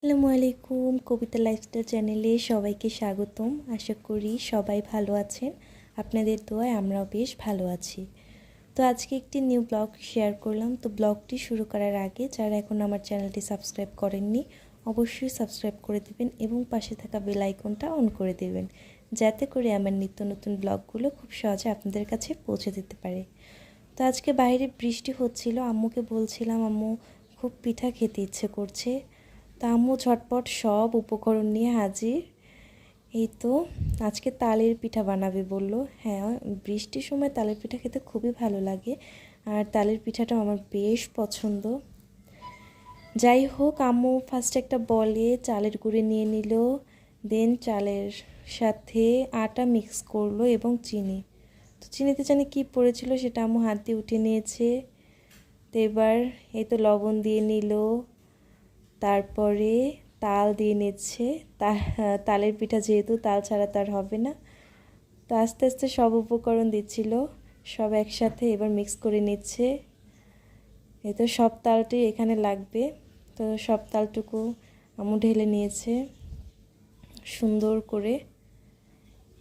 আসসালামু আলাইকুম, কবিতা লাইফস্টাইল চ্যানেলে সবাইকে স্বাগতম। আশা করি সবাই ভালো আছেন। আপনাদের দোয়ায় আমরাও বেশ ভালো আছি। তো আজকে একটি নিউ ব্লগ শেয়ার করলাম। তো ব্লগটি শুরু করার আগে যারা এখন আমার চ্যানেলটি সাবস্ক্রাইব করেননি অবশ্যই সাবস্ক্রাইব করে দেবেন এবং পাশে থাকা বেল আইকনটা অন করে দেবেন, যাতে করে আমার নিত্য নতুন ব্লগগুলো খুব সহজে আপনাদের কাছে পৌঁছে দিতে পারে। তো আজকে বাইরে বৃষ্টি হচ্ছিল, আম্মুকে বলছিলাম আম্মু খুব পিঠা খেতে ইচ্ছে করছে। তা আম্মু ঝটপট সব উপকরণ নিয়ে হাজির। এই তো আজকে তালের পিঠা বানাবে বলল। হ্যাঁ, বৃষ্টির সময় তালের পিঠা খেতে খুবই ভালো লাগে, আর তালের পিঠাটাও আমার বেশ পছন্দ। যাই হোক, আম্মু ফার্স্ট একটা বলে চালের গুঁড়ি নিয়ে নিল, দেন চালের সাথে আটা মিক্স করলো এবং চিনি। তো চিনিতে জানি কী পড়েছিল সেটা আম্মু হাত দিয়ে উঠে নিয়েছে। তো এবার এই তো লবণ দিয়ে নিল, তারপরে তাল দিয়ে নিচ্ছে। তালের পিঠা যেহেতু তাল ছাড়া তার হবে না। তো আস্তে আস্তে সব উপকরণ দিচ্ছিল, সব একসাথে এবার মিক্স করে নিচ্ছে। এই তো সব তালটি এখানে লাগবে। তো সব তালটুকু আম্মু ঢেলে নিয়েছে সুন্দর করে।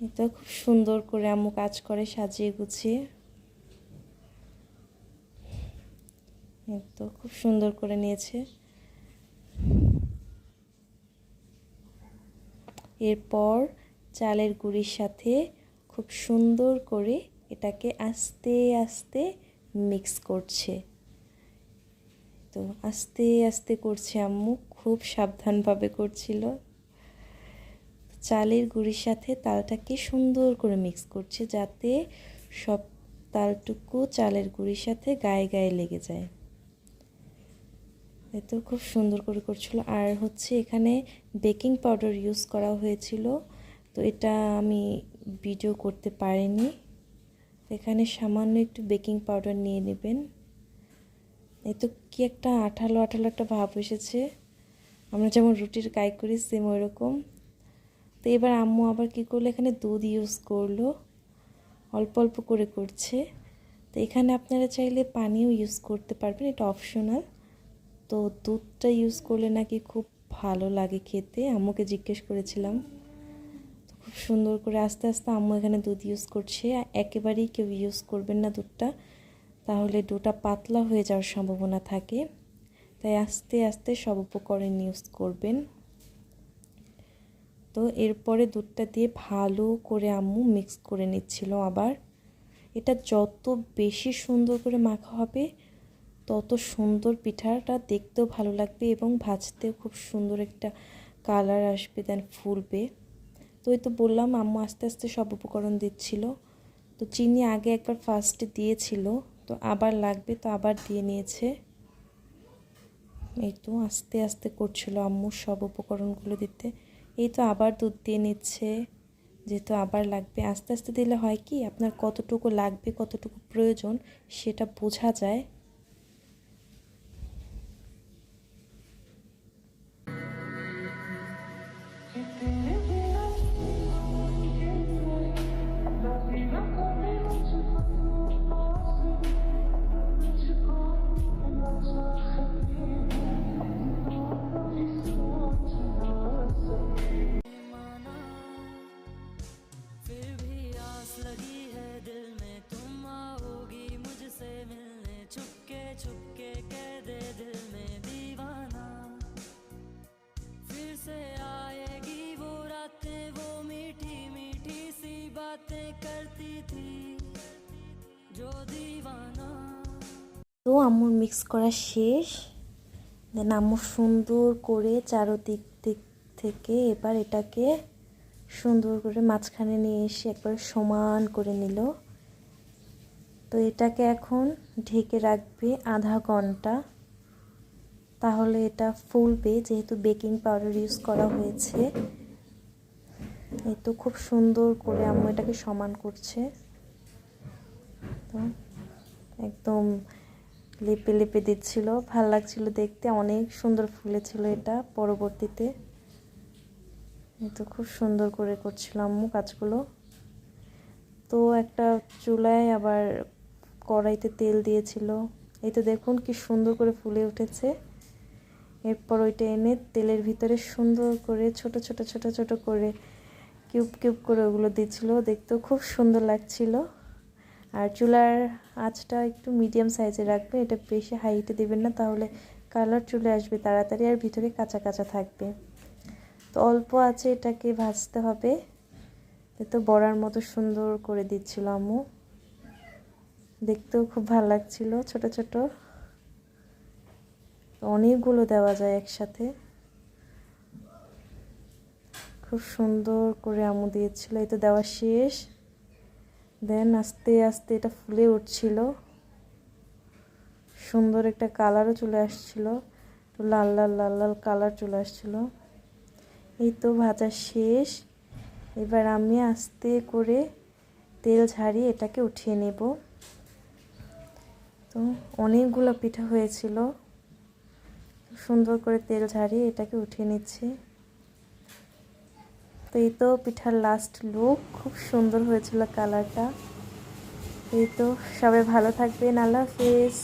এই তো খুব সুন্দর করে আম্মু কাজ করে সাজিয়ে গুছিয়ে। এই তো খুব সুন্দর করে নিয়েছে। এরপর চালের গুঁড়ির সাথে খুব সুন্দর করে এটাকে আস্তে আস্তে মিক্স করছে। তো আস্তে আস্তে করছে আম্মু, খুব সাবধানভাবে করছিল। চালের গুঁড়ির সাথে তালটাকে সুন্দর করে মিক্স করছে, যাতে সব তালটুকু চালের গুঁড়ির সাথে গায়ে গায়ে লেগে যায়। এতো খুব সুন্দর করে করছিল। আর হচ্ছে এখানে বেকিং পাউডার ইউজ করা হয়েছিল, তো এটা আমি ভিডিও করতে পারিনি। এখানে সামান্য একটু বেকিং পাউডার নিয়ে নেবেন। এই তো কি একটা আঠালো আঠালো একটা ভাব এসেছে, আমরা যেমন রুটির কাই করি সেম ওইরকম। তো এবার আম্মু আবার কী করলো, এখানে দুধ ইউজ করলো, অল্প অল্প করে করছে। তো এখানে আপনারা চাইলে পানিও ইউজ করতে পারবেন, এটা অপশনাল। তো দুধটা ইউজ করলে নাকি খুব ভালো লাগে খেতে, আম্মুকে জিজ্ঞেস করেছিলাম। তো খুব সুন্দর করে আস্তে আস্তে আম্মু এখানে দুধ ইউজ করছে। একেবারেই কেউ ইউজ করবেন না দুধটা, তাহলে ডোটা পাতলা হয়ে যাওয়ার সম্ভাবনা থাকে। তাই আস্তে আস্তে সব উপকরণ ইউজ করবেন। তো এরপরে দুধটা দিয়ে ভালো করে আম্মু মিক্স করে নিচ্ছিল। আবার এটা যত বেশি সুন্দর করে মাখা হবে তত সুন্দর পিঠাটা দেখতেও ভালো লাগবে এবং ভাজতেও খুব সুন্দর একটা কালার আসবে, দেন ফুলবে। তো এই তো বললাম আম্মু আস্তে আস্তে সব উপকরণ দিচ্ছিল। তো চিনি আগে একবার ফার্স্টে দিয়েছিল, তো আবার লাগবে, তো আবার দিয়ে নিয়েছে। এই তো আস্তে আস্তে করছিল আম্মু সব উপকরণগুলো দিতে। এই তো আবার দুধ দিয়ে নিচ্ছে, যেহেতু আবার লাগবে। আস্তে আস্তে দিলে হয় কি, আপনার কতটুকু লাগবে কতটুকু প্রয়োজন সেটা বোঝা যায়। তো আম্মুর মিক্স করা শেষ। দেন আম্মু সুন্দর করে চারোদিক দিক থেকে এবার এটাকে সুন্দর করে মাঝখানে নিয়ে এসে একবার সমান করে নিল। তো এটাকে এখন ঢেকে রাখবে আধা ঘন্টা, তাহলে এটা ফুলবে, যেহেতু বেকিং পাউডার ইউজ করা হয়েছে। এই তো খুব সুন্দর করে আম্মু এটাকে সমান করছে। তো একদম লেপে লেপে দিচ্ছিল, ভাল লাগছিল দেখতে, অনেক সুন্দর ফুলেছিল এটা পরবর্তীতে। এই তো খুব সুন্দর করে করছিল আম্মু কাজগুলো। তো একটা চুলায় আবার কড়াইতে তেল দিয়েছিল। এই তো দেখুন কি সুন্দর করে ফুলে উঠেছে। এরপর ওইটা এনে তেলের ভিতরে সুন্দর করে ছোট ছোট ছোট ছোট করে কিউব কিউব করে ওগুলো দিচ্ছিল, দেখতেও খুব সুন্দর লাগছিল। আর চুলার আঁচটা একটু মিডিয়াম সাইজে রাখবে, এটা বেশি হাইটে দেবেন না, তাহলে কালার চলে আসবে তাড়াতাড়ি আর ভিতরে কাঁচা কাঁচা থাকবে। তো অল্প আছে এটাকে ভাজতে হবে। তো বড়ার মতো সুন্দর করে দিচ্ছিল আম্মু, দেখতেও খুব ভালো লাগছিল। ছোট ছোট অনেকগুলো দেওয়া যায় একসাথে, খুব সুন্দর করে আম্মু দিয়েছিল। এই তো দেওয়া শেষ। দেন আস্তে আস্তে এটা ফুলে উঠছিল, সুন্দর একটা কালারও চলে আসছিল, একটু লাল লাল লাল লাল কালার চলে আসছিল। এই তো ভাজা শেষ। এবার আমি আস্তে করে তেল ঝারিয়ে এটাকে উঠিয়ে নেব। তো অনেকগুলো পিঠা হয়েছিল, সুন্দর করে তেল ঝারিয়ে এটাকে উঠিয়ে নিচ্ছি। তো এই তো পিঠার লাস্ট লুক, খুব সুন্দর হয়েছিল কালারটা। এই তো সবাই ভালো থাকবেন, আল্লাহ হাফেজ।